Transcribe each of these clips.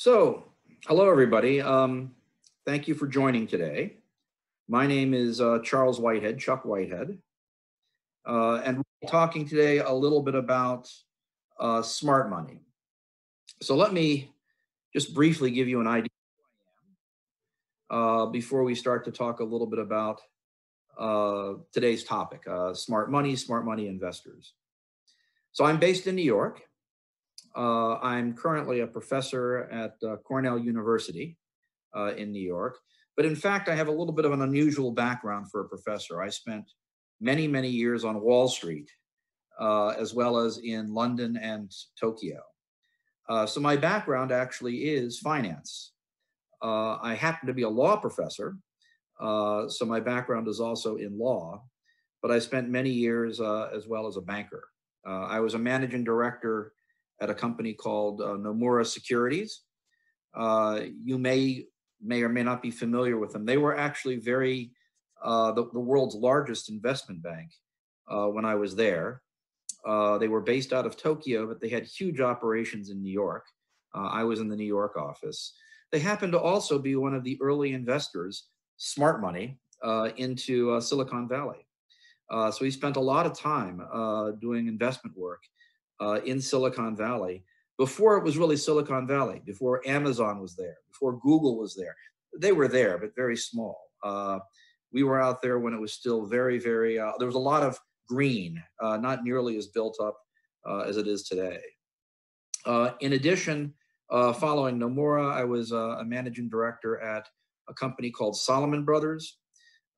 So, hello everybody. Thank you for joining today. My name is Charles Whitehead, Chuck Whitehead, and we're talking today a little bit about smart money. So let me just briefly give you an idea before we start to talk a little bit about today's topic, smart money investors. So I'm based in New York. I'm currently a professor at Cornell University in New York. But in fact, I have a little bit of an unusual background for a professor. I spent many, many years on Wall Street, as well as in London and Tokyo. So my background actually is finance. I happen to be a law professor, so my background is also in law, but I spent many years as well as a banker. I was a managing director at a company called Nomura Securities. You may or may not be familiar with them. They were actually the world's largest investment bank when I was there. They were based out of Tokyo, but they had huge operations in New York. I was in the New York office. They happened to also be one of the early investors, smart money, into Silicon Valley. So we spent a lot of time doing investment work in Silicon Valley before it was really Silicon Valley, before Amazon was there, before Google was there. They were there, but very small. We were out there when it was still very, there was a lot of green, not nearly as built up as it is today. In addition, following Nomura, I was a managing director at a company called Salomon Brothers.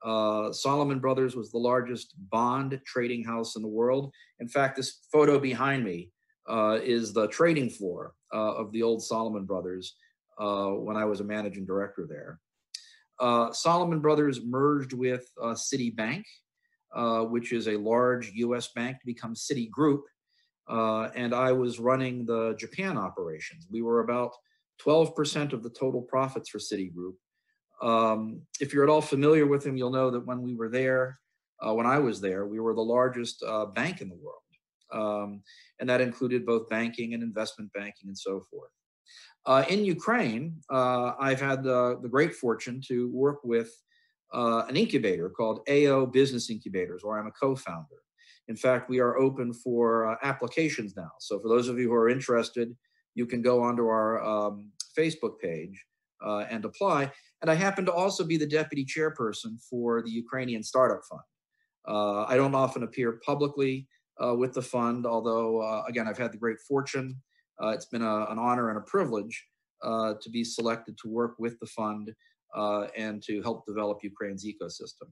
Salomon Brothers was the largest bond trading house in the world. In fact, this photo behind me is the trading floor of the old Salomon Brothers when I was a managing director there. Salomon Brothers merged with Citibank, which is a large US bank, to become Citigroup, and I was running the Japan operations. We were about 12% of the total profits for Citigroup. If you're at all familiar with him, you'll know that when we were there, when I was there, we were the largest bank in the world. And that included both banking and investment banking and so forth. In Ukraine, I've had the great fortune to work with an incubator called AO Business Incubators, where I'm a co-founder. In fact, we are open for applications now. So for those of you who are interested, you can go onto our Facebook page and apply. And I happen to also be the deputy chairperson for the Ukrainian Startup Fund. I don't often appear publicly with the fund, although, again, I've had the great fortune. It's been an honor and a privilege to be selected to work with the fund and to help develop Ukraine's ecosystem.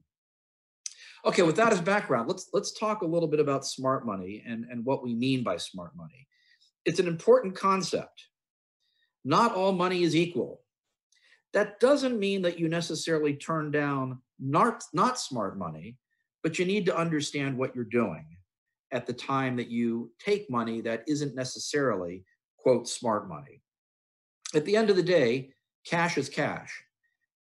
Okay, with that as background, let's talk a little bit about smart money and what we mean by smart money. It's an important concept. Not all money is equal. That doesn't mean that you necessarily turn down not smart money, but you need to understand what you're doing at the time that you take money that isn't necessarily, quote, smart money. At the end of the day, cash is cash.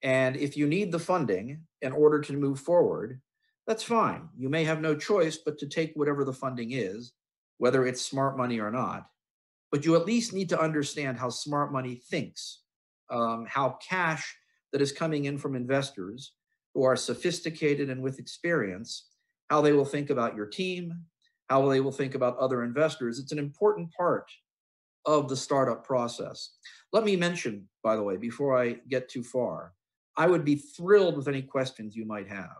And if you need the funding in order to move forward, that's fine. You may have no choice but to take whatever the funding is, whether it's smart money or not. But you at least need to understand how smart money thinks. How cash that is coming in from investors who are sophisticated and with experience, how they will think about your team, how they will think about other investors. It's an important part of the startup process. Let me mention, by the way, before I get too far, I would be thrilled with any questions you might have.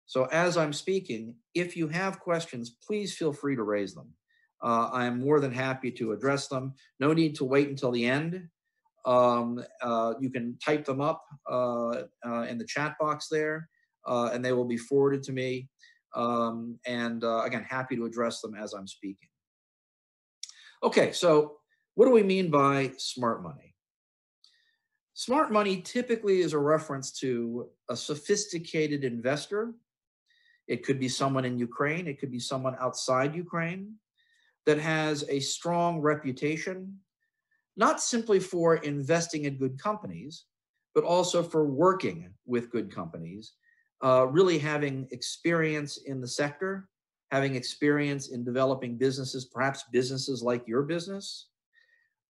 So as I'm speaking, if you have questions, please feel free to raise them. I am more than happy to address them. No need to wait until the end. You can type them up in the chat box there, and they will be forwarded to me. Again, happy to address them as I'm speaking. Okay, so what do we mean by smart money? Smart money typically is a reference to a sophisticated investor. It could be someone in Ukraine. It could be someone outside Ukraine that has a strong reputation, not simply for investing in good companies, but also for working with good companies, really having experience in the sector, having experience in developing businesses, perhaps businesses like your business,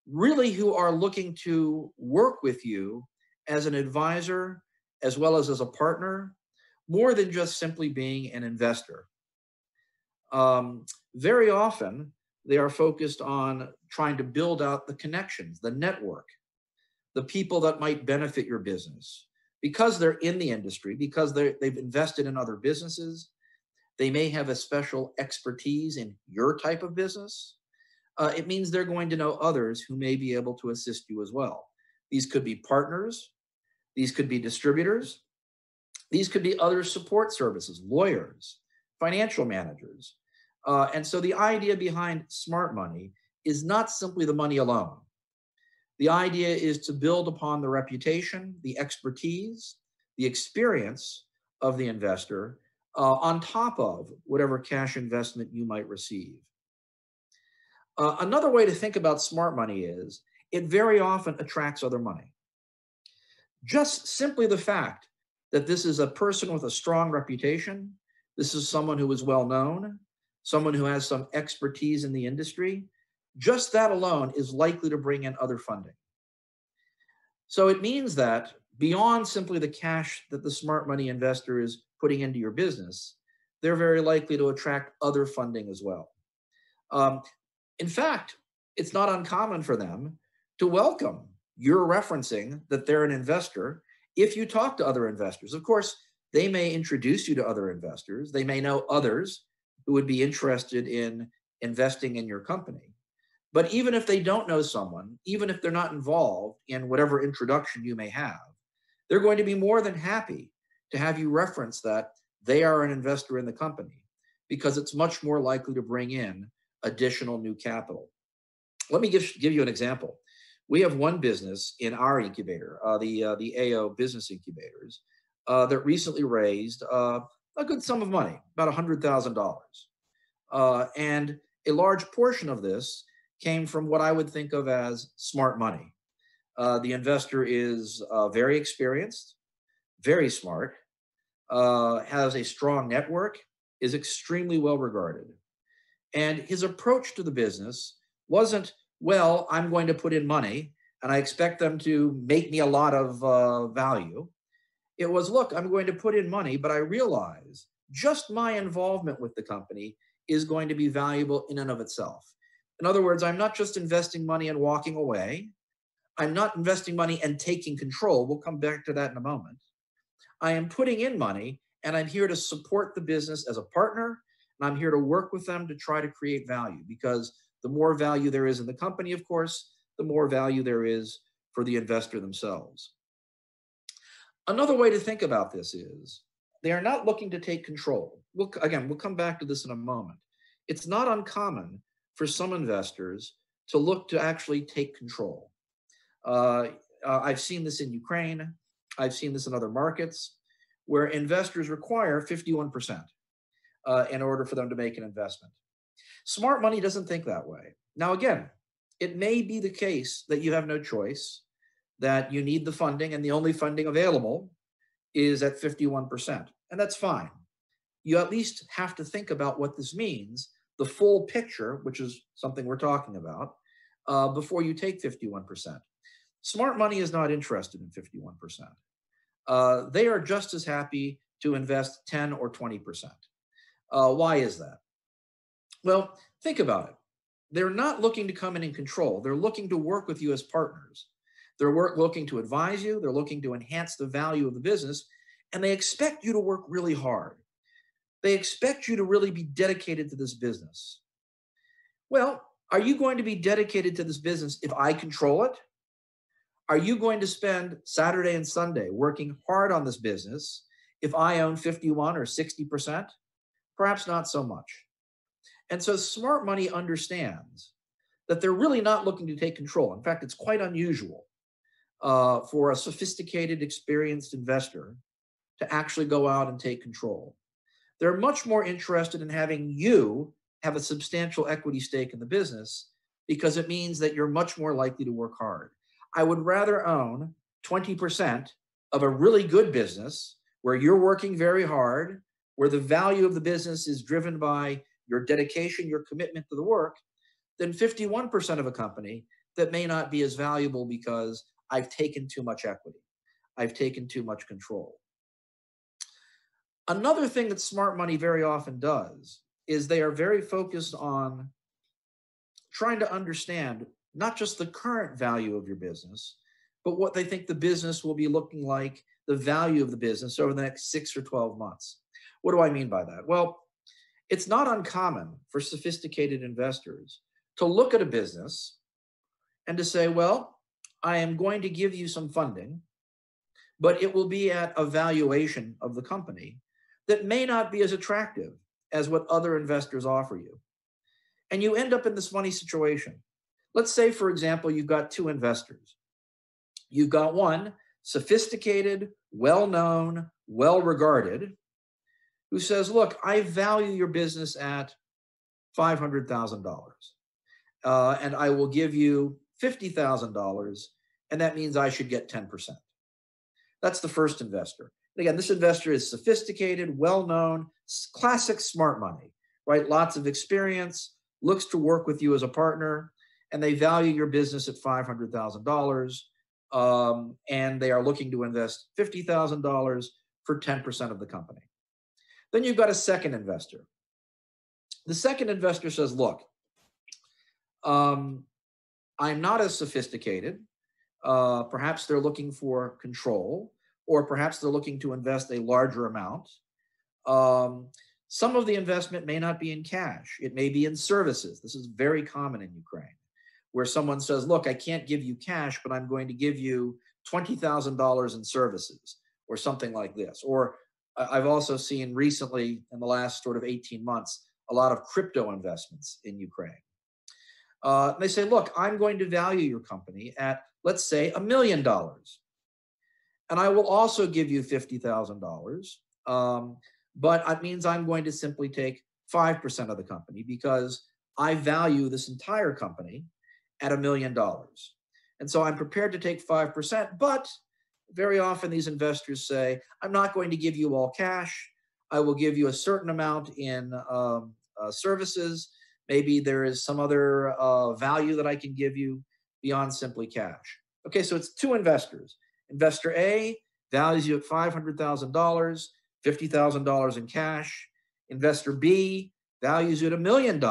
really who are looking to work with you as an advisor, as well as a partner, more than just simply being an investor. Very often, they are focused on trying to build out the connections, the network, the people that might benefit your business. Because they're in the industry, because they've invested in other businesses, they may have a special expertise in your type of business. It means they're going to know others who may be able to assist you as well. These could be partners, these could be distributors, these could be other support services, lawyers, financial managers. And so the idea behind smart money is not simply the money alone. The idea is to build upon the reputation, the expertise, the experience of the investor on top of whatever cash investment you might receive. Another way to think about smart money is it very often attracts other money. Just simply the fact that this is a person with a strong reputation, this is someone who is well known, someone who has some expertise in the industry, just that alone is likely to bring in other funding. So it means that beyond simply the cash that the smart money investor is putting into your business, they're very likely to attract other funding as well. In fact, it's not uncommon for them to welcome your referencing that they're an investor if you talk to other investors. Of course, they may introduce you to other investors. They may know others who would be interested in investing in your company. But even if they don't know someone, even if they're not involved in whatever introduction you may have, they're going to be more than happy to have you reference that they are an investor in the company, because it's much more likely to bring in additional new capital. Let me give you an example. We have one business in our incubator, the AO Business Incubators, that recently raised a good sum of money, about $100,000. And a large portion of this came from what I would think of as smart money. The investor is very experienced, very smart, has a strong network, is extremely well regarded. And his approach to the business wasn't, well, I'm going to put in money and I expect them to make me a lot of value. It was, look, I'm going to put in money, but I realize just my involvement with the company is going to be valuable in and of itself. In other words, I'm not just investing money and walking away. I'm not investing money and taking control. We'll come back to that in a moment. I am putting in money and I'm here to support the business as a partner. And I'm here to work with them to try to create value, because the more value there is in the company, of course, the more value there is for the investor themselves. Another way to think about this is they are not looking to take control. We'll come back to this in a moment. It's not uncommon for some investors to look to actually take control. I've seen this in Ukraine. I've seen this in other markets where investors require 51% in order for them to make an investment. Smart money doesn't think that way. Now, again, it may be the case that you have no choice, that you need the funding and the only funding available is at 51%, and that's fine. You at least have to think about what this means, the full picture, which is something we're talking about, before you take 51%. Smart money is not interested in 51%. They are just as happy to invest 10 or 20%. Why is that? Well, think about it. They're not looking to come in and control. They're looking to work with you as partners. They're looking to advise you. They're looking to enhance the value of the business, and they expect you to work really hard. They expect you to really be dedicated to this business. Well, are you going to be dedicated to this business if I control it? Are you going to spend Saturday and Sunday working hard on this business if I own 51 or 60%? Perhaps not so much. And so smart money understands that they're really not looking to take control. In fact, it's quite unusual for a sophisticated, experienced investor to actually go out and take control. They're much more interested in having you have a substantial equity stake in the business, because it means that you're much more likely to work hard. I would rather own 20% of a really good business where you're working very hard, where the value of the business is driven by your dedication, your commitment to the work, than 51% of a company that may not be as valuable because I've taken too much equity. I've taken too much control. Another thing that smart money very often does is they are very focused on trying to understand not just the current value of your business, but what they think the business will be looking like, the value of the business over the next 6 or 12 months. What do I mean by that? Well, it's not uncommon for sophisticated investors to look at a business and to say, well, I am going to give you some funding, but it will be at a valuation of the company that may not be as attractive as what other investors offer you. And you end up in this funny situation. Let's say, for example, you've got two investors. You've got one sophisticated, well-known, well-regarded, who says, look, I value your business at $500,000, and I will give you $50,000, and that means I should get 10%. That's the first investor. And again, this investor is sophisticated, well-known, classic smart money, right? Lots of experience, looks to work with you as a partner, and they value your business at $500,000, and they are looking to invest $50,000 for 10% of the company. Then you've got a second investor. The second investor says, look, I'm not as sophisticated. Perhaps they're looking for control, or perhaps they're looking to invest a larger amount. Some of the investment may not be in cash. It may be in services. This is very common in Ukraine, where someone says, look, I can't give you cash, but I'm going to give you $20,000 in services, or something like this. Or I've also seen recently, in the last sort of 18 months, a lot of crypto investments in Ukraine. They say, look, I'm going to value your company at, let's say, $1 million. And I will also give you $50,000. But it means I'm going to simply take 5% of the company because I value this entire company at $1 million. And so I'm prepared to take 5%, but very often these investors say, I'm not going to give you all cash. I will give you a certain amount in services. Maybe there is some other value that I can give you beyond simply cash. Okay, so it's two investors. Investor A values you at $500,000, $50,000 in cash. Investor B values you at $1 million,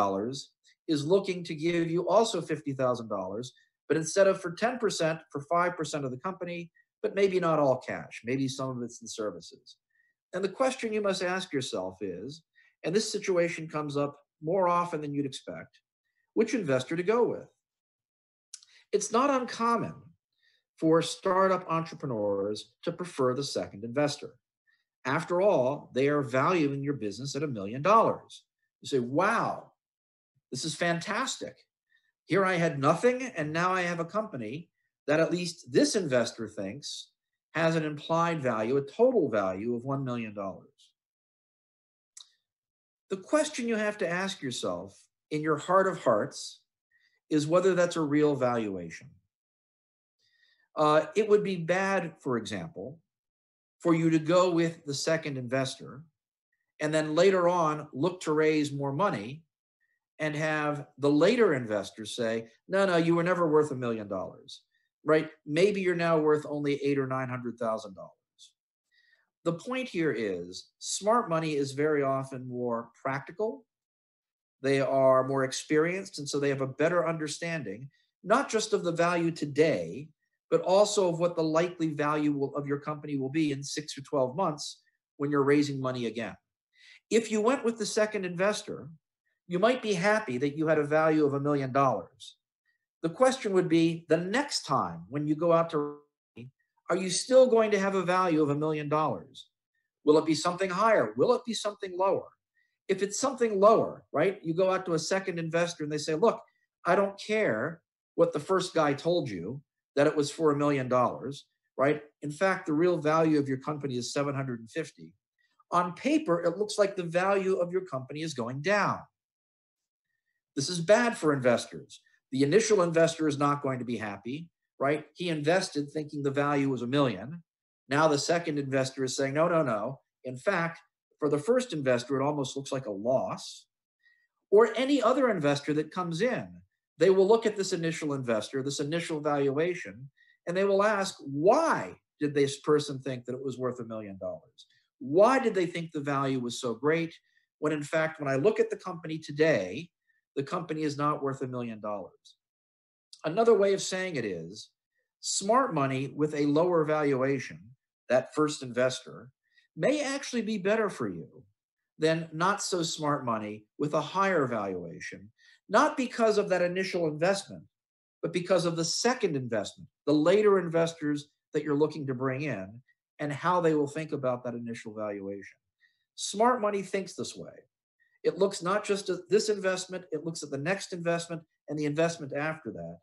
is looking to give you also $50,000, but instead of for 10%, for 5% of the company, but maybe not all cash, maybe some of it's in services. And the question you must ask yourself is, and this situation comes up more often than you'd expect, which investor to go with? It's not uncommon for startup entrepreneurs to prefer the second investor. After all, they are valuing your business at $1 million. You say, wow, this is fantastic. Here I had nothing, and now I have a company that at least this investor thinks has an implied value, a total value of $1 million. The question you have to ask yourself in your heart of hearts is whether that's a real valuation. It would be bad, for example, for you to go with the second investor and then later on look to raise more money and have the later investor say, no, you were never worth $1 million, right? Maybe you're now worth only $800,000 or $900,000. The point here is smart money is very often more practical. They are more experienced, and so they have a better understanding, not just of the value today, but also of what the likely value of your company will be in 6 or 12 months when you're raising money again. If you went with the second investor, you might be happy that you had a value of $1 million. The question would be, the next time when you go out to raise, are you still going to have a value of $1 million? Will it be something higher? Will it be something lower? If it's something lower, right, you go out to a second investor and they say, look, I don't care what the first guy told you, that it was for $1 million, right? In fact, the real value of your company is $750,000. On paper, it looks like the value of your company is going down. This is bad for investors. The initial investor is not going to be happy, right? He invested thinking the value was $1 million. Now the second investor is saying, no. In fact, for the first investor, it almost looks like a loss. Or any other investor that comes in they will look at this initial investor, this initial valuation, and they will ask, why did this person think that it was worth $1 million? Why did they think the value was so great? When in fact, when I look at the company today, the company is not worth $1 million. Another way of saying it is, smart money with a lower valuation, that first investor, may actually be better for you than not so smart money with a higher valuation, not because of that initial investment, but because of the second investment, the later investors that you're looking to bring in and how they will think about that initial valuation. Smart money thinks this way. It looks not just at this investment, it looks at the next investment and the investment after that.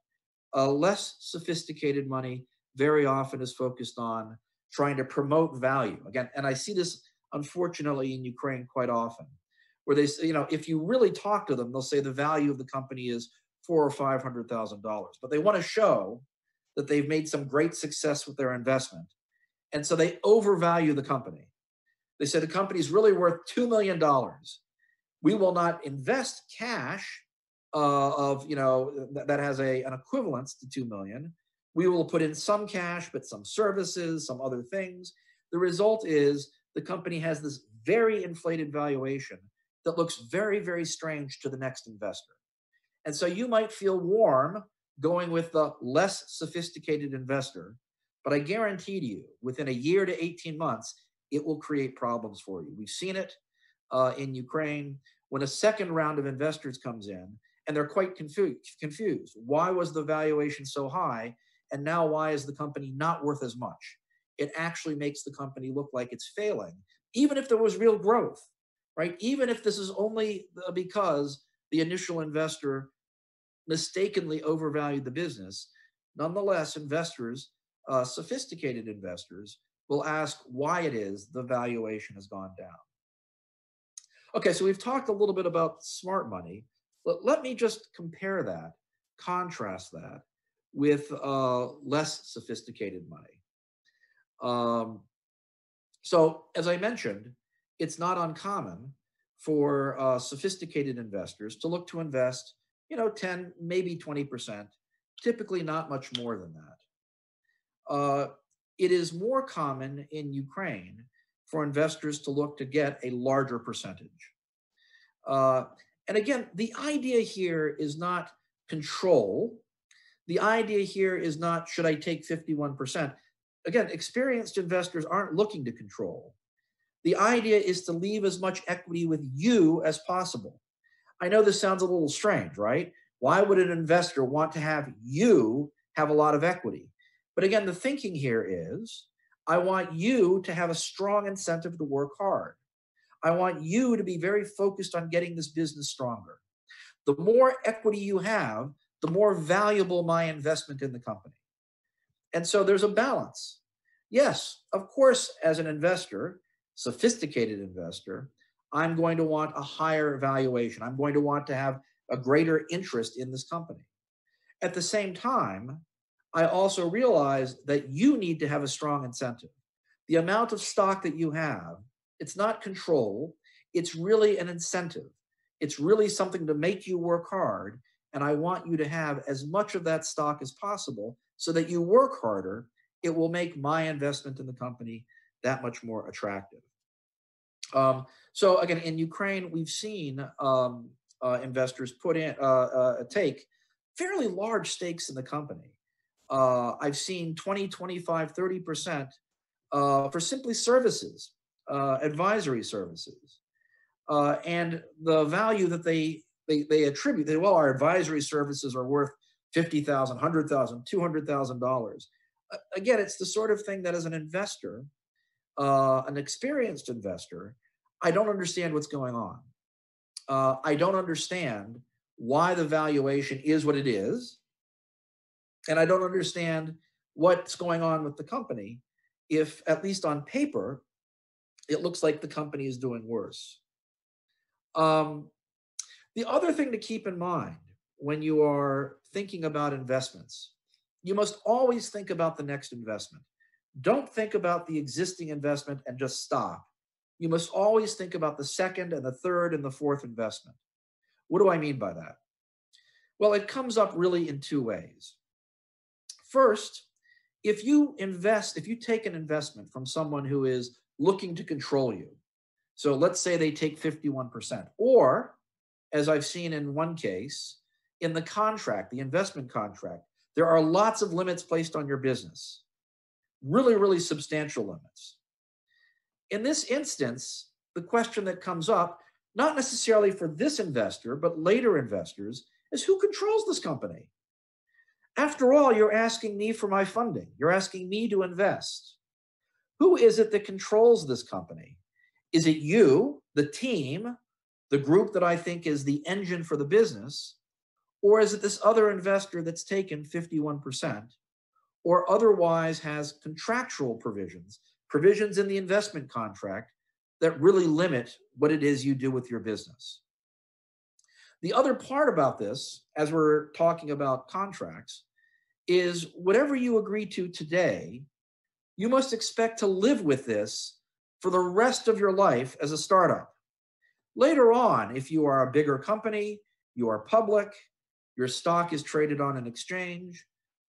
Less sophisticated money very often is focused on trying to promote value. Again, and I see this unfortunately in Ukraine quite often, where they say, if you really talk to them, they'll say the value of the company is $400,000 or $500,000, but they want to show that they've made some great success with their investment. And so they overvalue the company. They say the company is really worth $2 million. We will not invest cash that has an equivalence to 2 million. We will put in some cash, but some services, some other things. The result is the company has this very inflated valuation that looks very, very strange to the next investor. And so you might feel warm going with the less sophisticated investor, but I guarantee to you, within a year to 18 months, it will create problems for you. We've seen it in Ukraine when a second round of investors comes in, and they're quite confused. Why was the valuation so high? And now why is the company not worth as much? It actually makes the company look like it's failing, even if there was real growth, right? Even if this is only because the initial investor mistakenly overvalued the business, nonetheless, investors, sophisticated investors, will ask why it is the valuation has gone down. Okay, so we've talked a little bit about smart money. Let me just compare that, contrast that with less sophisticated money. So as I mentioned, it's not uncommon for sophisticated investors to look to invest, 10, maybe 20%, typically not much more than that. It is more common in Ukraine for investors to look to get a larger percentage. And again, the idea here is not control. The idea here is not, should I take 51%? Again, experienced investors aren't looking to control. The idea is to leave as much equity with you as possible. I know this sounds a little strange, right? Why would an investor want to have you have a lot of equity? But again, the thinking here is, I want you to have a strong incentive to work hard. I want you to be very focused on getting this business stronger. The more equity you have, the more valuable my investment in the company. And so there's a balance. Yes, of course, as an investor, sophisticated investor, I'm going to want a higher valuation. I'm going to want to have a greater interest in this company. At the same time, I also realize that you need to have a strong incentive. The amount of stock that you have, it's not control, it's really an incentive. It's really something to make you work hard, and I want you to have as much of that stock as possible so that you work harder. It will make my investment in the company that much more attractive. So again, in Ukraine, we've seen investors take fairly large stakes in the company. I've seen 20, 25, 30% for simply services, advisory services. And the value that they attribute, well, our advisory services are worth $50,000, $100,000, $200,000. Again, it's the sort of thing that as an investor, an experienced investor, I don't understand what's going on. I don't understand why the valuation is what it is. And I don't understand what's going on with the company if, at least on paper, it looks like the company is doing worse. The other thing to keep in mind when you are thinking about investments, you must always think about the next investment. Don't think about the existing investment and just stop. You must always think about the second and the third and the fourth investment. What do I mean by that? Well, it comes up really in two ways. First, if you take an investment from someone who is looking to control you, so let's say they take 51%, or as I've seen in one case, in the contract, the investment contract, there are lots of limits placed on your business, really, really substantial limits. In this instance, the question that comes up, not necessarily for this investor, but later investors, is who controls this company? After all, you're asking me for my funding. You're asking me to invest. Who is it that controls this company? Is it you, the team, the group that I think is the engine for the business? Or is it this other investor that's taken 51% or otherwise has contractual provisions in the investment contract that really limit what it is you do with your business? The other part about this, as we're talking about contracts, is whatever you agree to today, you must expect to live with this for the rest of your life as a startup. Later on, if you are a bigger company, you are public, your stock is traded on an exchange,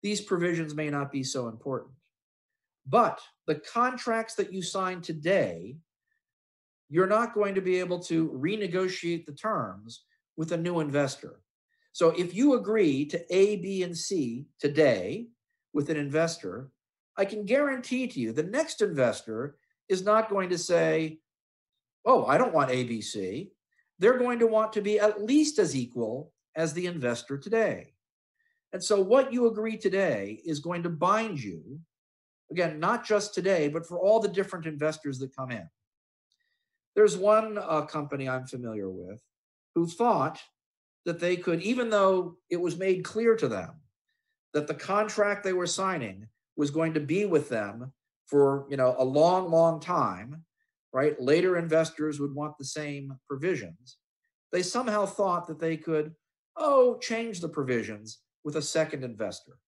these provisions may not be so important. But the contracts that you sign today, you're not going to be able to renegotiate the terms with a new investor. So if you agree to A, B, and C today with an investor, I can guarantee to you the next investor is not going to say, oh, I don't want A, B, C. They're going to want to be at least as equal as the investor today. And so what you agree today is going to bind you, again, not just today, but for all the different investors that come in. There's one company I'm familiar with who thought that they could, even though it was made clear to them that the contract they were signing was going to be with them for, a long, long time, right? Later investors would want the same provisions. They somehow thought that they could, change the provisions with a second investor.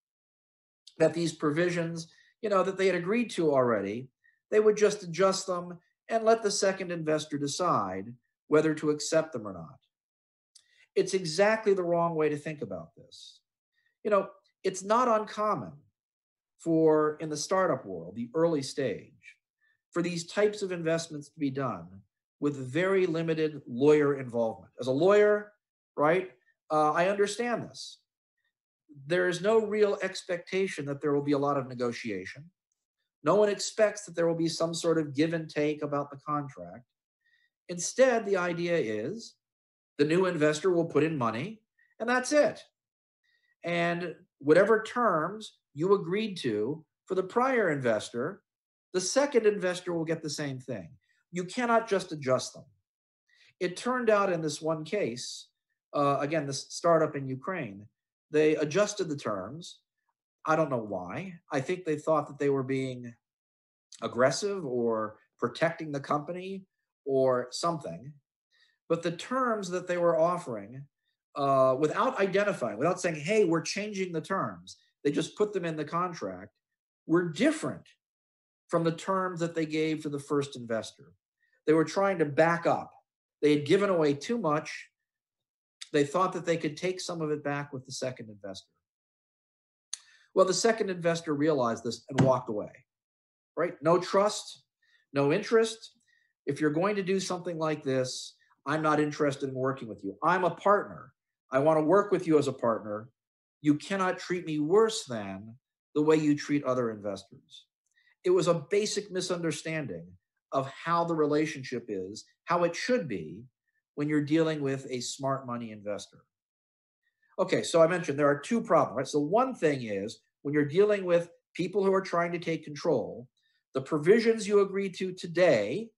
That these provisions, that they had agreed to already, they would just adjust them and let the second investor decide whether to accept them or not. It's exactly the wrong way to think about this. It's not uncommon for, in the startup world, the early stage, for these types of investments to be done with very limited lawyer involvement. As a lawyer, right, I understand this. There is no real expectation that there will be a lot of negotiation. No one expects that there will be some sort of give and take about the contract. Instead, the idea is the new investor will put in money, and that's it. And whatever terms you agreed to for the prior investor, the second investor will get the same thing. You cannot just adjust them. It turned out in this one case, again, this startup in Ukraine, they adjusted the terms. I don't know why. I think they thought that they were being aggressive or protecting the company or something. But the terms that they were offering, without identifying, without saying, hey, we're changing the terms, they just put them in the contract, were different from the terms that they gave to the first investor. They were trying to back up. They had given away too much. They thought that they could take some of it back with the second investor. Well, the second investor realized this and walked away, right? No trust, no interest. If you're going to do something like this, I'm not interested in working with you. I'm a partner. I want to work with you as a partner. You cannot treat me worse than the way you treat other investors. It was a basic misunderstanding of how the relationship is, how it should be when you're dealing with a smart money investor. Okay, so I mentioned there are two problems, right? So one thing is when you're dealing with people who are trying to take control, the provisions you agree to today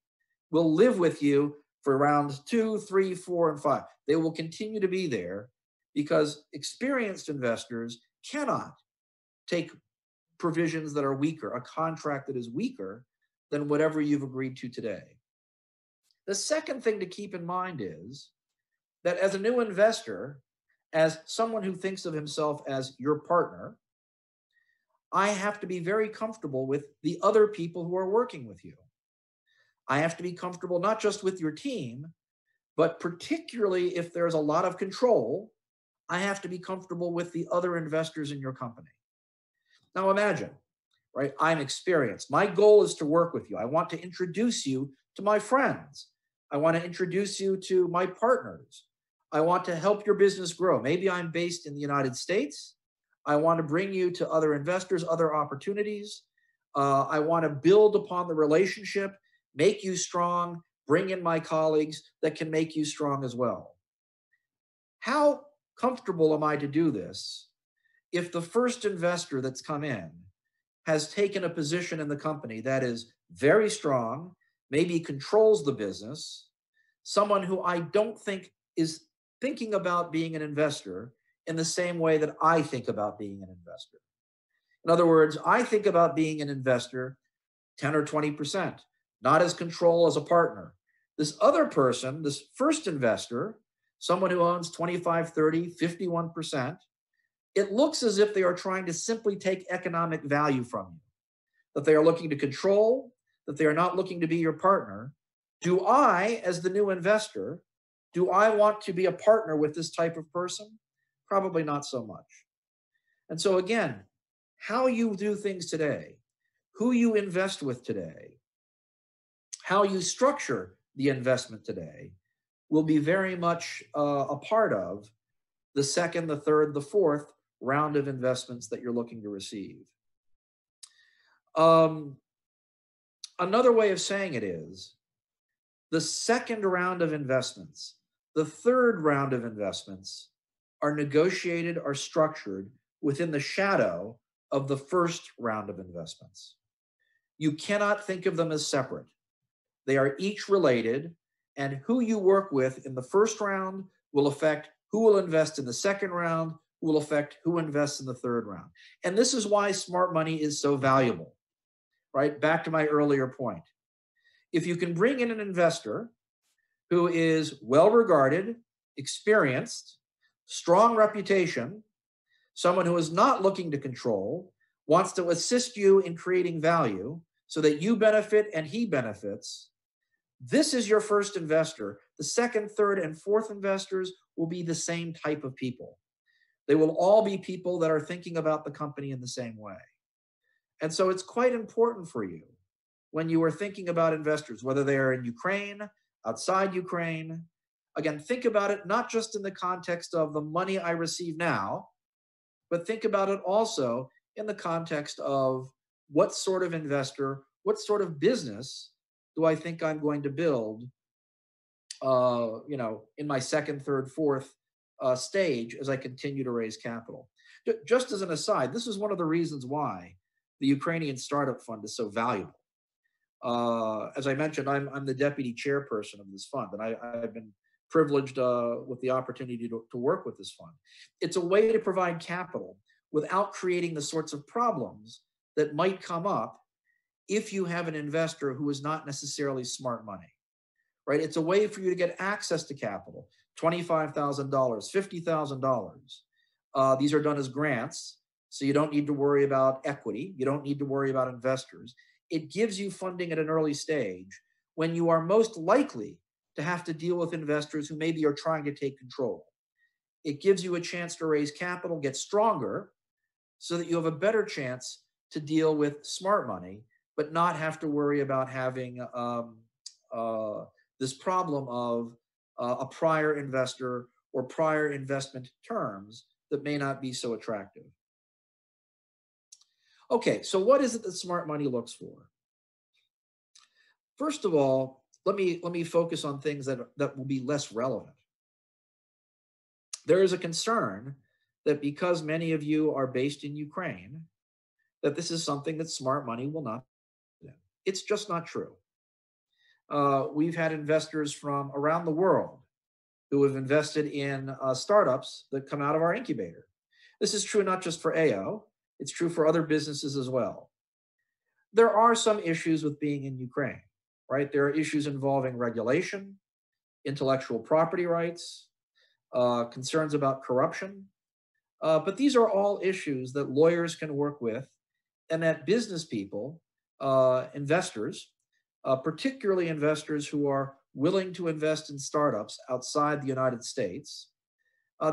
will live with you for rounds 2, 3, 4, and 5. They will continue to be there because experienced investors cannot take provisions that are weaker, a contract that is weaker than whatever you've agreed to today. The second thing to keep in mind is that as a new investor, as someone who thinks of himself as your partner, I have to be very comfortable with the other people who are working with you. I have to be comfortable not just with your team, but particularly if there's a lot of control, I have to be comfortable with the other investors in your company. Now imagine, right? I'm experienced. My goal is to work with you. I want to introduce you to my friends. I want to introduce you to my partners. I want to help your business grow. Maybe I'm based in the United States. I want to bring you to other investors, other opportunities. I want to build upon the relationship, make you strong, bring in my colleagues that can make you strong as well. How comfortable am I to do this if the first investor that's come in has taken a position in the company that is very strong, maybe controls the business, someone who I don't think is thinking about being an investor in the same way that I think about being an investor? In other words, I think about being an investor 10 or 20%, not as control as a partner. This other person, this first investor, someone who owns 25, 30, 51%, it looks as if they are trying to simply take economic value from you, that they are looking to control, that they are not looking to be your partner. Do I, as the new investor, do I want to be a partner with this type of person? Probably not so much. And so again, how you do things today, who you invest with today, how you structure the investment today will be very much a part of the second, the third, the fourth round of investments that you're looking to receive. Another way of saying it is the second round of investments, the third round of investments are negotiated, are structured within the shadow of the first round of investments. You cannot think of them as separate. They are each related, and who you work with in the first round will affect who will invest in the second round, who will affect who invests in the third round. And this is why smart money is so valuable, right? Back to my earlier point. If you can bring in an investor who is well-regarded, experienced, strong reputation, someone who is not looking to control, wants to assist you in creating value so that you benefit and he benefits, this is your first investor. The second, third, and fourth investors will be the same type of people. They will all be people that are thinking about the company in the same way. And so it's quite important for you when you are thinking about investors, whether they are in Ukraine, outside Ukraine. Again, think about it not just in the context of the money I receive now, but think about it also in the context of what sort of investor, what sort of business do I think I'm going to build, in my second, third, fourth stage as I continue to raise capital. Just as an aside, this is one of the reasons why the Ukrainian Startup Fund is so valuable. As I mentioned, I'm the deputy chairperson of this fund, and I've been privileged with the opportunity to work with this fund. It's a way to provide capital without creating the sorts of problems that might come up if you have an investor who is not necessarily smart money, right? It's a way for you to get access to capital, $25,000, $50,000. These are done as grants, so you don't need to worry about equity. You don't need to worry about investors. It gives you funding at an early stage when you are most likely to have to deal with investors who maybe are trying to take control. It gives you a chance to raise capital, get stronger, so that you have a better chance to deal with smart money, but not have to worry about having this problem of a prior investor or prior investment terms that may not be so attractive. Okay, so what is it that smart money looks for? First of all, let me focus on things that will be less relevant. There is a concern that because many of you are based in Ukraine, that this is something that smart money will not do. It's just not true. We've had investors from around the world who have invested in startups that come out of our incubator. This is true not just for AO, it's true for other businesses as well. There are some issues with being in Ukraine, right? There are issues involving regulation, intellectual property rights, concerns about corruption. But these are all issues that lawyers can work with and that business people, investors, particularly investors who are willing to invest in startups outside the United States,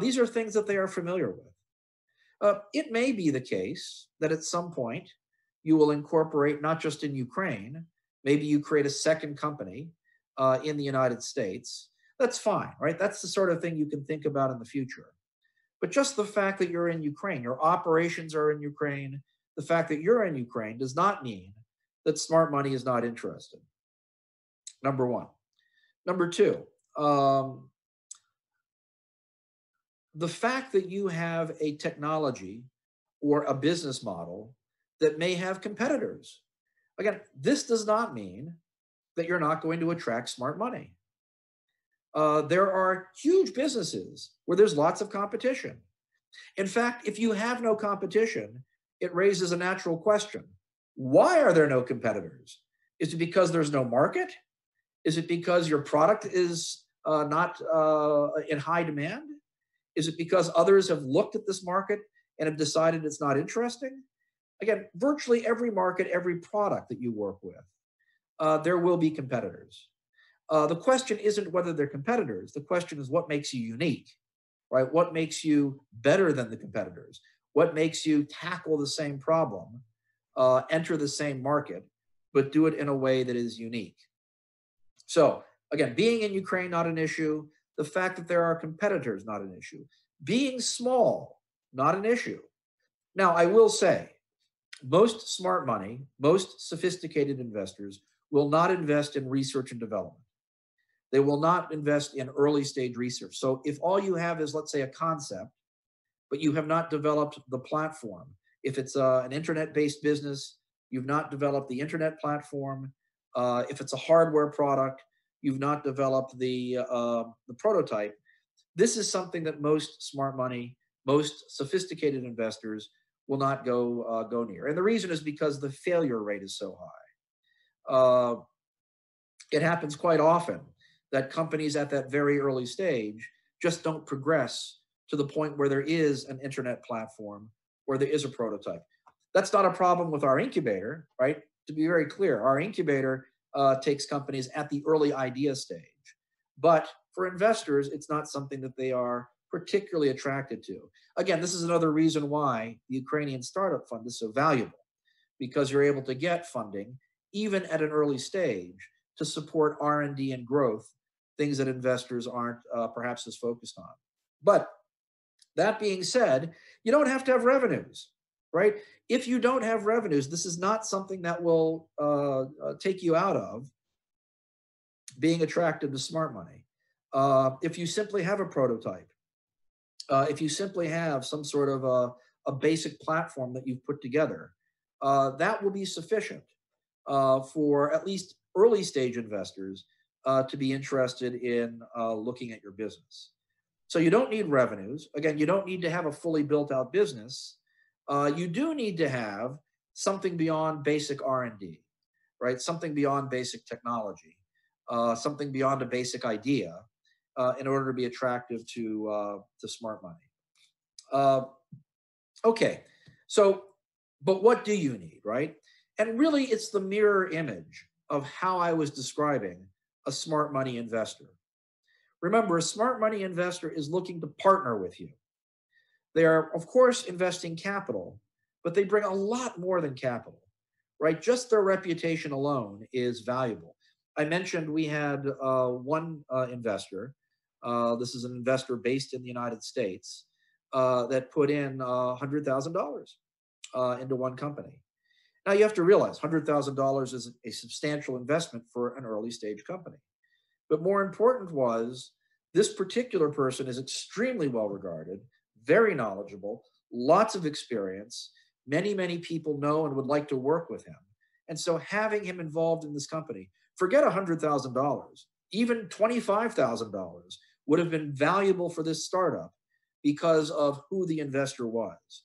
These are things that they are familiar with. It may be the case that at some point you will incorporate not just in Ukraine, maybe you create a second company in the United States. That's fine, right? That's the sort of thing you can think about in the future. But just the fact that you're in Ukraine, your operations are in Ukraine, the fact that you're in Ukraine does not mean that smart money is not interested. Number one. Number two, the fact that you have a technology or a business model that may have competitors. Again, this does not mean that you're not going to attract smart money. There are huge businesses where there's lots of competition. In fact, if you have no competition, it raises a natural question. Why are there no competitors? Is it because there's no market? Is it because your product is not in high demand? Is it because others have looked at this market and have decided it's not interesting? Again, virtually every market, every product that you work with, there will be competitors. The question isn't whether they're competitors. The question is what makes you unique, right? What makes you better than the competitors? What makes you tackle the same problem, enter the same market, but do it in a way that is unique? So again, being in Ukraine, not an issue. The fact that there are competitors, not an issue. Being small, not an issue. Now, I will say, most smart money, most sophisticated investors will not invest in research and development. They will not invest in early stage research. So if all you have is, let's say, a concept, but you have not developed the platform, if it's an internet-based business, you've not developed the internet platform. If it's a hardware product, you've not developed the prototype. This is something that most smart money, most sophisticated investors will not go near. And the reason is because the failure rate is so high. It happens quite often that companies at that very early stage just don't progress to the point where there is an internet platform, where there is a prototype. That's not a problem with our incubator, right? To be very clear, our incubator takes companies at the early idea stage. But for investors, it's not something that they are particularly attracted to. Again, this is another reason why the Ukrainian Startup Fund is so valuable, because you're able to get funding, even at an early stage, to support R&D and growth, things that investors aren't perhaps as focused on. But that being said, you don't have to have revenues, right? If you don't have revenues, this is not something that will take you out of being attracted to smart money. If you simply have a prototype, if you simply have some sort of a basic platform that you've put together, that will be sufficient for at least early stage investors to be interested in looking at your business. So you don't need revenues. Again, you don't need to have a fully built out business. You do need to have something beyond basic R&D, right? Something beyond basic technology, something beyond a basic idea in order to be attractive to smart money. Okay, so, but what do you need, right? And really, it's the mirror image of how I was describing a smart money investor. Remember, a smart money investor is looking to partner with you. They are, of course, investing capital, but they bring a lot more than capital, right? Just their reputation alone is valuable. I mentioned we had one investor. This is an investor based in the United States that put in $100,000 into one company. Now you have to realize $100,000 is a substantial investment for an early stage company. But more important was, this particular person is extremely well regarded, very knowledgeable, lots of experience. Many, many people know and would like to work with him. And so having him involved in this company, forget $100,000, even $25,000 would have been valuable for this startup because of who the investor was.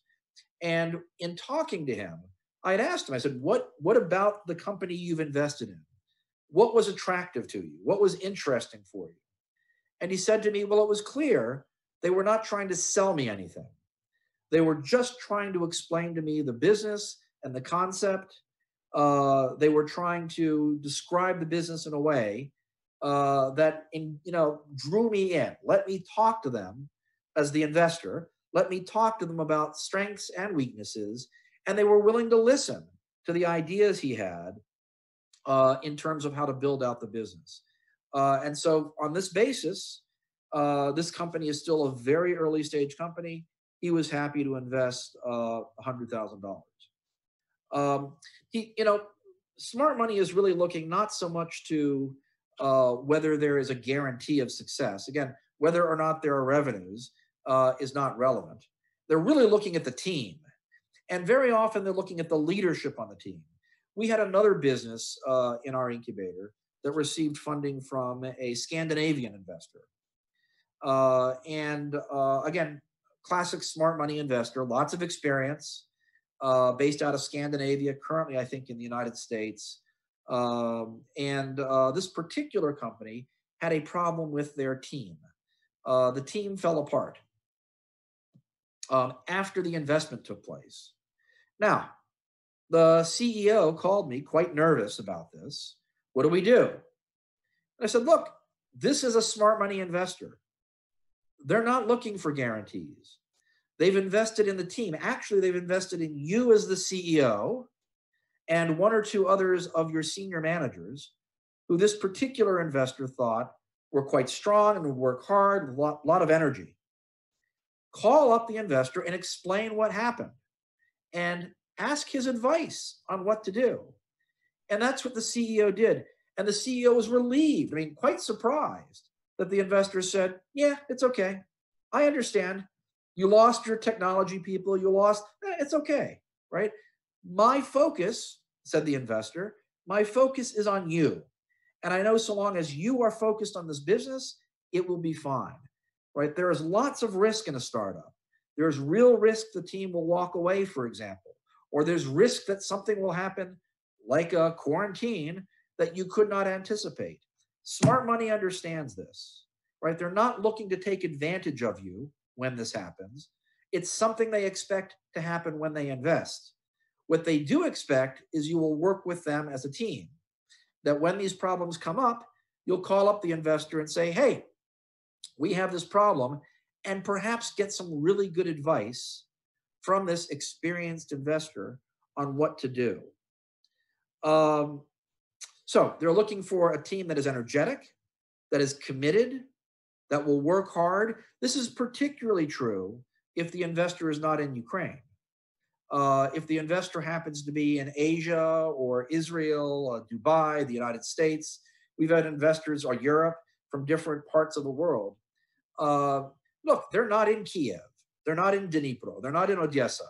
And in talking to him, I had asked him, I said, what about the company you've invested in? What was attractive to you? What was interesting for you? And he said to me, well, it was clear they were not trying to sell me anything. They were just trying to explain to me the business and the concept. They were trying to describe the business in a way that drew me in, let me talk to them, as the investor, let me talk to them about strengths and weaknesses, and they were willing to listen to the ideas he had in terms of how to build out the business. And so on this basis, this company is still a very early stage company. He was happy to invest $100,000. Smart money is really looking not so much to whether there is a guarantee of success. Again, whether or not there are revenues is not relevant. They're really looking at the team. And very often they're looking at the leadership on the team. We had another business in our incubator that received funding from a Scandinavian investor. Again, classic smart money investor, lots of experience, based out of Scandinavia, currently, I think, in the United States. This particular company had a problem with their team. The team fell apart after the investment took place. Now, the CEO called me quite nervous about this. What do we do? And I said, look, this is a smart money investor. They're not looking for guarantees. They've invested in the team. Actually, they've invested in you as the CEO and one or two others of your senior managers who this particular investor thought were quite strong and would work hard, with a lot of energy. Call up the investor and explain what happened and ask his advice on what to do. And that's what the CEO did. And the CEO was relieved, quite surprised that the investor said, yeah, it's okay. I understand. You lost your technology people. You lost, it's okay, right? My focus, said the investor, my focus is on you. And I know so long as you are focused on this business, it will be fine, right? There is lots of risk in a startup. There's real risk the team will walk away, for example, or there's risk that something will happen like a quarantine that you could not anticipate. Smart money understands this, right? They're not looking to take advantage of you when this happens. It's something they expect to happen when they invest. What they do expect is you will work with them as a team, that when these problems come up, you'll call up the investor and say, hey, we have this problem, and perhaps get some really good advice from this experienced investor on what to do. So they're looking for a team that is energetic, that is committed, that will work hard. This is particularly true if the investor is not in Ukraine. If the investor happens to be in Asia or Israel, Dubai, the United States, we've had investors, or Europe, from different parts of the world. Look, they're not in Kiev. They're not in Dnipro. They're not in Odessa.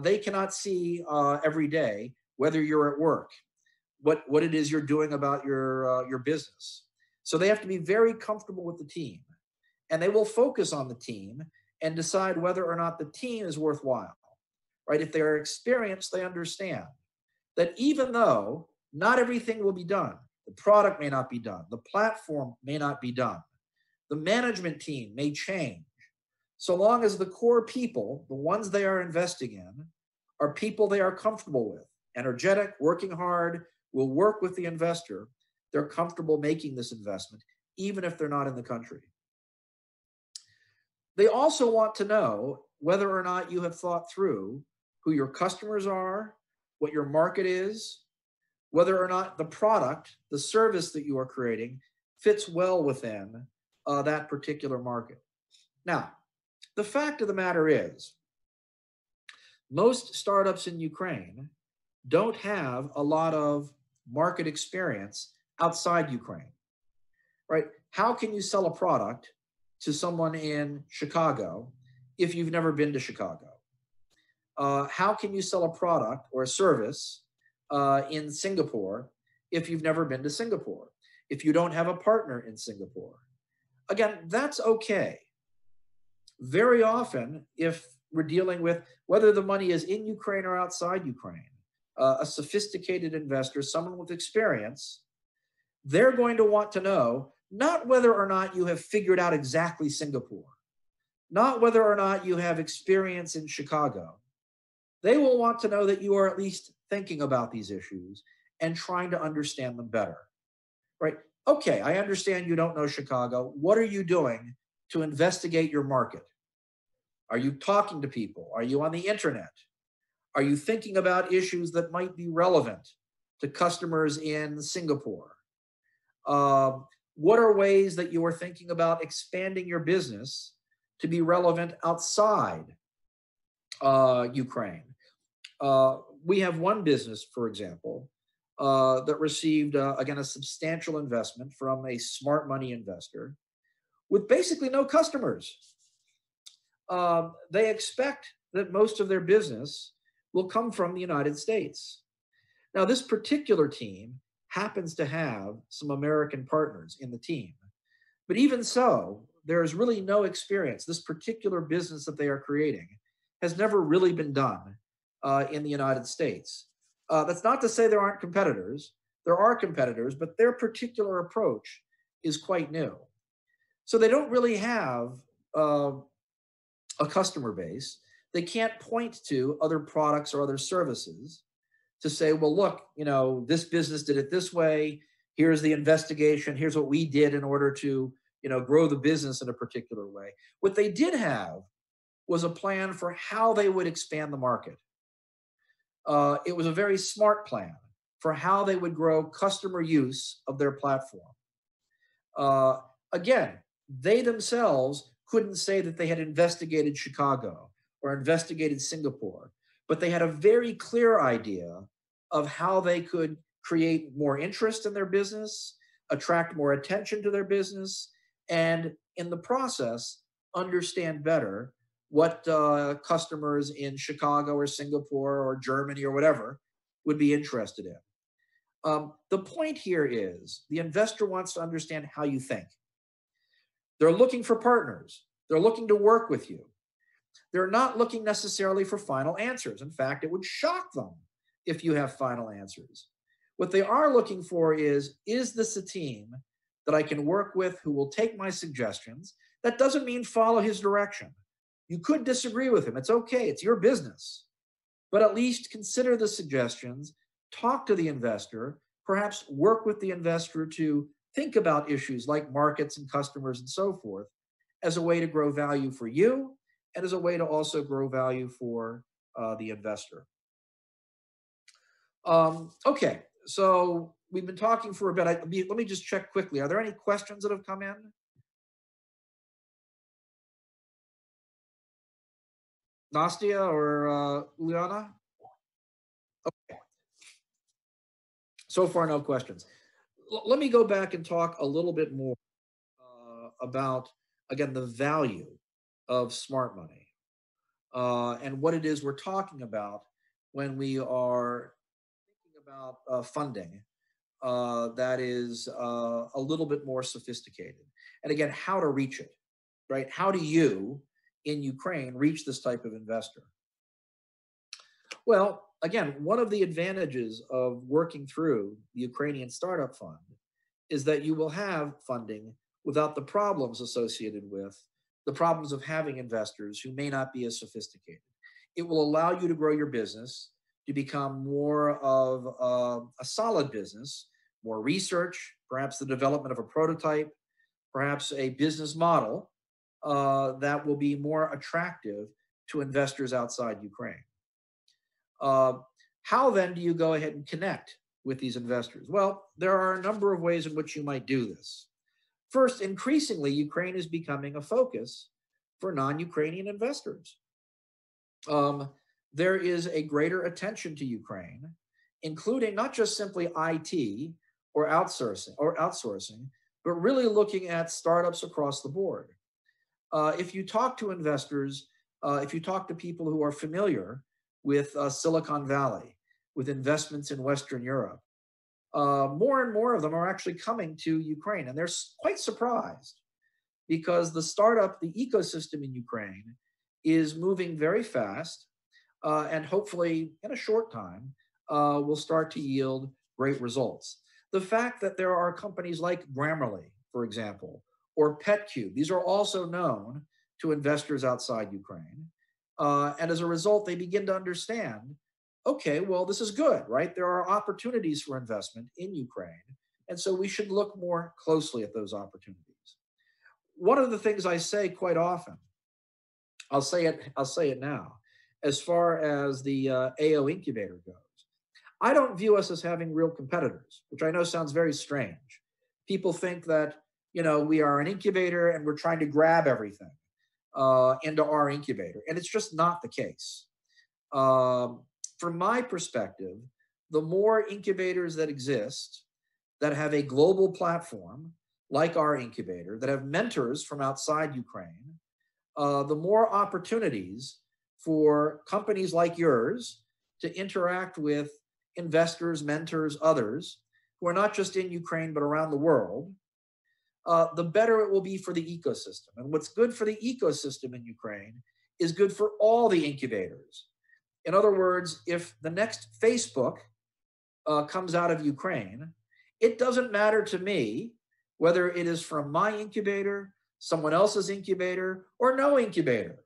They cannot see every day whether you're at work, what it is you're doing about your business. So they have to be very comfortable with the team, and they will focus on the team and decide whether or not the team is worthwhile, right? If they're experienced, they understand that even though not everything will be done, the product may not be done, the platform may not be done, the management team may change, so long as the core people, the ones they are investing in, are people they are comfortable with, energetic, working hard, will work with the investor, they're comfortable making this investment, even if they're not in the country. They also want to know whether or not you have thought through who your customers are, what your market is, whether or not the product, the service that you are creating fits well within that particular market. Now, the fact of the matter is, most startups in Ukraine don't have a lot of market experience outside Ukraine, right? How can you sell a product to someone in Chicago if you've never been to Chicago? How can you sell a product or a service in Singapore if you've never been to Singapore, if you don't have a partner in Singapore? Again, that's okay. Very often, if we're dealing with whether the money is in Ukraine or outside Ukraine, a sophisticated investor, someone with experience, they're going to want to know not whether or not you have figured out exactly Singapore, not whether or not you have experience in Chicago. They will want to know that you are at least thinking about these issues and trying to understand them better, right? Okay, I understand you don't know Chicago. What are you doing to investigate your market? Are you talking to people? Are you on the internet? Are you thinking about issues that might be relevant to customers in Singapore? What are ways that you are thinking about expanding your business to be relevant outside Ukraine? We have one business, for example, that received, again, a substantial investment from a smart money investor with basically no customers. They expect that most of their business will come from the United States. Now, this particular team happens to have some American partners in the team. But even so, there is really no experience. This particular business that they are creating has never really been done in the United States. That's not to say there aren't competitors. There are competitors, but their particular approach is quite new. So they don't really have a customer base. They can't point to other products or other services to say, well, look, this business did it this way. Here's the investigation. Here's what we did in order to, grow the business in a particular way. What they did have was a plan for how they would expand the market. It was a very smart plan for how they would grow customer use of their platform. Again, they themselves couldn't say that they had investigated Chicago or investigated Singapore, but they had a very clear idea of how they could create more interest in their business, attract more attention to their business, and in the process, understand better what customers in Chicago or Singapore or Germany or whatever would be interested in. The point here is the investor wants to understand how you think. They're looking for partners. They're looking to work with you. They're not looking necessarily for final answers. In fact, it would shock them if you have final answers. What they are looking for is this a team that I can work with who will take my suggestions? That doesn't mean follow his direction. You could disagree with him. It's okay. It's your business. But at least consider the suggestions, talk to the investor, perhaps work with the investor to think about issues like markets and customers and so forth as a way to grow value for you and as a way to also grow value for the investor. Okay, so we've been talking for a bit. Let me just check quickly. Are there any questions that have come in? Nastia or Uliana? Okay. So far, no questions. Let me go back and talk a little bit more about, again, the value of smart money and what it is we're talking about when we are thinking about funding that is a little bit more sophisticated. And again, how to reach it, right? How do you, in Ukraine, reach this type of investor? Well, again, one of the advantages of working through the Ukrainian Startup Fund is that you will have funding without the problems associated with the problems of having investors who may not be as sophisticated. It will allow you to grow your business, to become more of a solid business, more research, perhaps the development of a prototype, perhaps a business model that will be more attractive to investors outside Ukraine. How then do you go ahead and connect with these investors? Well, there are a number of ways in which you might do this. First, increasingly, Ukraine is becoming a focus for non-Ukrainian investors. There is a greater attention to Ukraine, including not just simply IT or outsourcing, but really looking at startups across the board. If you talk to investors, if you talk to people who are familiar with Silicon Valley, with investments in Western Europe, more and more of them are actually coming to Ukraine, and they're quite surprised because the ecosystem in Ukraine is moving very fast, and hopefully in a short time will start to yield great results. The fact that there are companies like Grammarly, for example, or PetCube, these are also known to investors outside Ukraine. And as a result, they begin to understand, okay, well, this is good, right? There are opportunities for investment in Ukraine. And so we should look more closely at those opportunities. one of the things I say quite often, I'll say it now, as far as the AO incubator goes, I don't view us as having real competitors, which I know sounds very strange. People think that, we are an incubator and we're trying to grab everything into our incubator. And it's just not the case. From my perspective, the more incubators that exist that have a global platform, like our incubator, that have mentors from outside Ukraine, the more opportunities for companies like yours to interact with investors, mentors, others who are not just in Ukraine, but around the world, the better it will be for the ecosystem. And what's good for the ecosystem in Ukraine is good for all the incubators. In other words, if the next Facebook comes out of Ukraine, it doesn't matter to me whether it is from my incubator, someone else's incubator, or no incubator,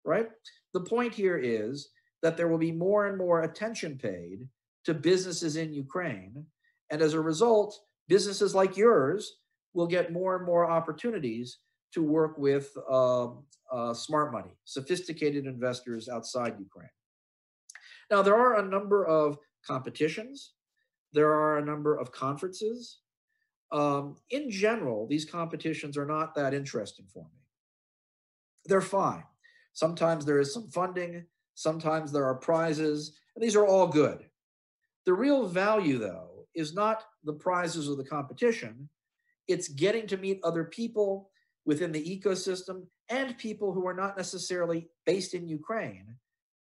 right? The point here is that there will be more and more attention paid to businesses in Ukraine. And as a result, businesses like yours will get more and more opportunities to work with smart money, sophisticated investors outside Ukraine. Now, there are a number of competitions. There are a number of conferences. In general, these competitions are not that interesting for me. They're fine. Sometimes there is some funding. Sometimes there are prizes, and these are all good. The real value, though, is not the prizes or the competition. It's getting to meet other people within the ecosystem and people who are not necessarily based in Ukraine,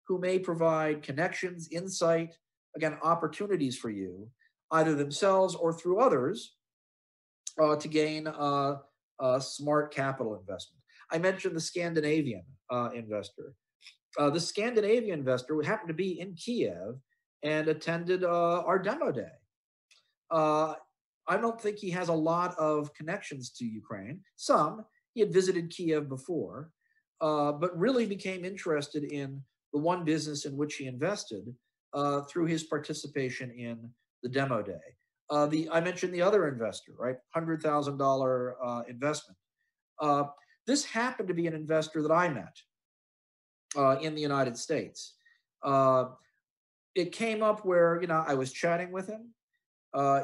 who may provide connections, insight, again, opportunities for you, either themselves or through others, to gain smart capital investment. I mentioned the Scandinavian investor. The Scandinavian investor would happen to be in Kiev and attended our demo day. I don't think he has a lot of connections to Ukraine. Some, he had visited Kiev before, but really became interested in the one business in which he invested through his participation in the demo day. I mentioned the other investor, right? $100,000 investment. This happened to be an investor that I met in the United States. It came up where, I was chatting with him.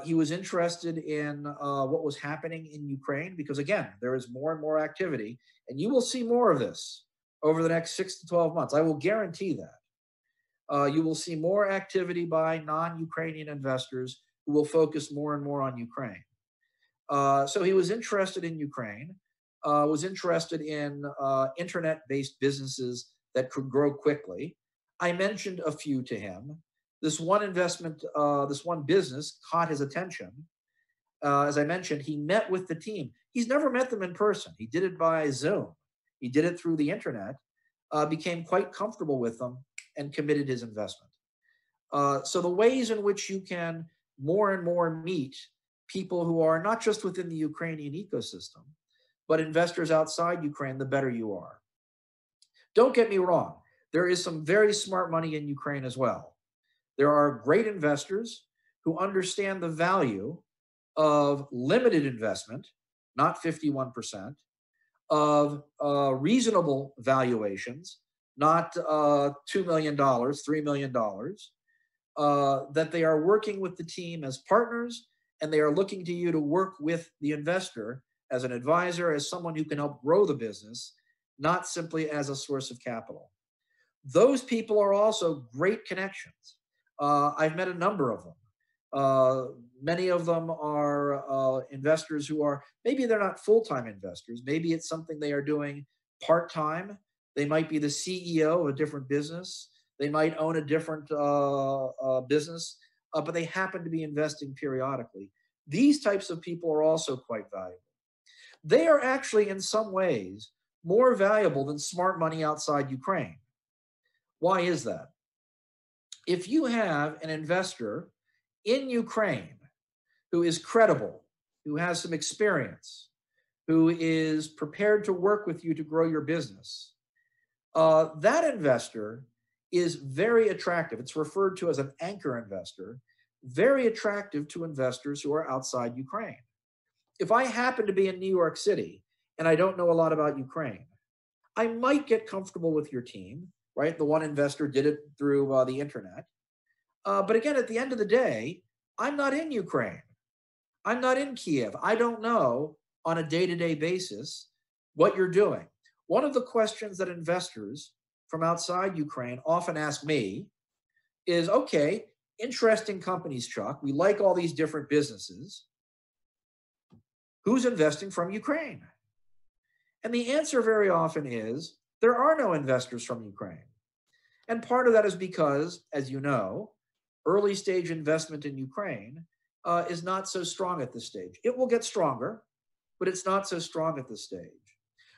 He was interested in what was happening in Ukraine because, again, there is more and more activity, and you will see more of this over the next 6 to 12 months. I will guarantee that. You will see more activity by non-Ukrainian investors who will focus more and more on Ukraine. So he was interested in Ukraine, was interested in internet-based businesses that could grow quickly. I mentioned a few to him. This one investment, this one business caught his attention. As I mentioned, he met with the team. He's never met them in person. He did it by Zoom. He did it through the internet, became quite comfortable with them, and committed his investment. So the ways in which you can more and more meet people who are not just within the Ukrainian ecosystem, but investors outside Ukraine, the better you are. Don't get me wrong. There is some very smart money in Ukraine as well. There are great investors who understand the value of limited investment, not 51%, of reasonable valuations, not $2 million, $3 million, that they are working with the team as partners, and they are looking to you to work with the investor as an advisor, as someone who can help grow the business, not simply as a source of capital. Those people are also great connections. I've met a number of them. Many of them are investors who are, maybe they're not full-time investors. Maybe it's something they are doing part-time. They might be the CEO of a different business. They might own a different business, but they happen to be investing periodically. These types of people are also quite valuable. They are actually, in some ways, more valuable than smart money outside Ukraine. Why is that? If you have an investor in Ukraine who is credible, who has some experience, who is prepared to work with you to grow your business, that investor is very attractive. It's referred to as an anchor investor, very attractive to investors who are outside Ukraine. If I happen to be in New York City and I don't know a lot about Ukraine. I might get comfortable with your team, right? The one investor did it through the internet. But again, at the end of the day, I'm not in Ukraine. I'm not in Kiev. I don't know on a day-to-day basis what you're doing. One of the questions that investors from outside Ukraine often ask me is, okay, interesting companies, Chuck. We like all these different businesses. Who's investing from Ukraine? And the answer very often is, there are no investors from Ukraine. And part of that is because, as you know, early stage investment in Ukraine is not so strong at this stage. It will get stronger, but it's not so strong at this stage.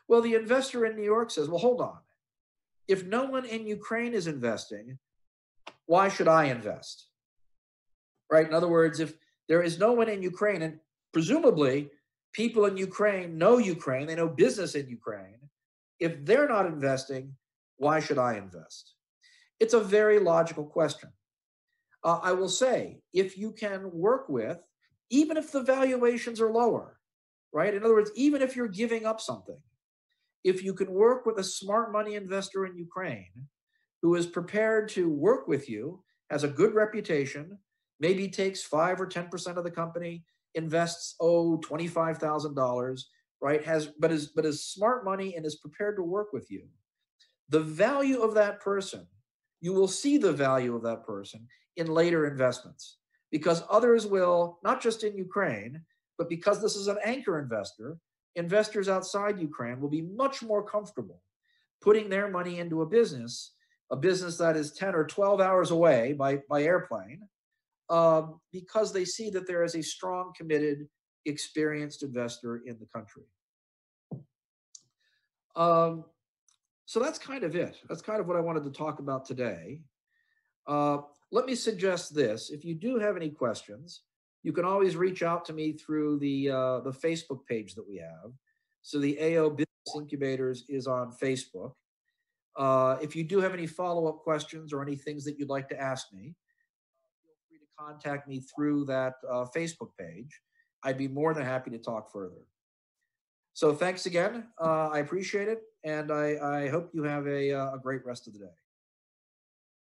Well, the investor in New York says, well, hold on. If no one in Ukraine is investing, why should I invest? Right? In other words, if there is no one in Ukraine, and presumably people in Ukraine, they know business in Ukraine, if they're not investing, why should I invest? It's a very logical question. I will say, if you can work with, even if the valuations are lower, right? In other words, even if you're giving up something, if you can work with a smart money investor in Ukraine who is prepared to work with you, has a good reputation, maybe takes 5 or 10% of the company, invests, $25,000, right? But is smart money and is prepared to work with you. The value of that person, you will see the value of that person in later investments, because others will, not just in Ukraine, but because this is an anchor investor, investors outside Ukraine will be much more comfortable putting their money into a business that is 10 or 12 hours away by airplane, because they see that there is a strong, committed, experienced investor in the country. So that's kind of it. That's kind of what I wanted to talk about today. Let me suggest this. If you do have any questions, you can always reach out to me through the Facebook page that we have. So the AO Business Incubators is on Facebook. If you do have any follow-up questions or any things that you'd like to ask me, feel free to contact me through that Facebook page. I'd be more than happy to talk further. So thanks again. I appreciate it, and I hope you have a great rest of the day.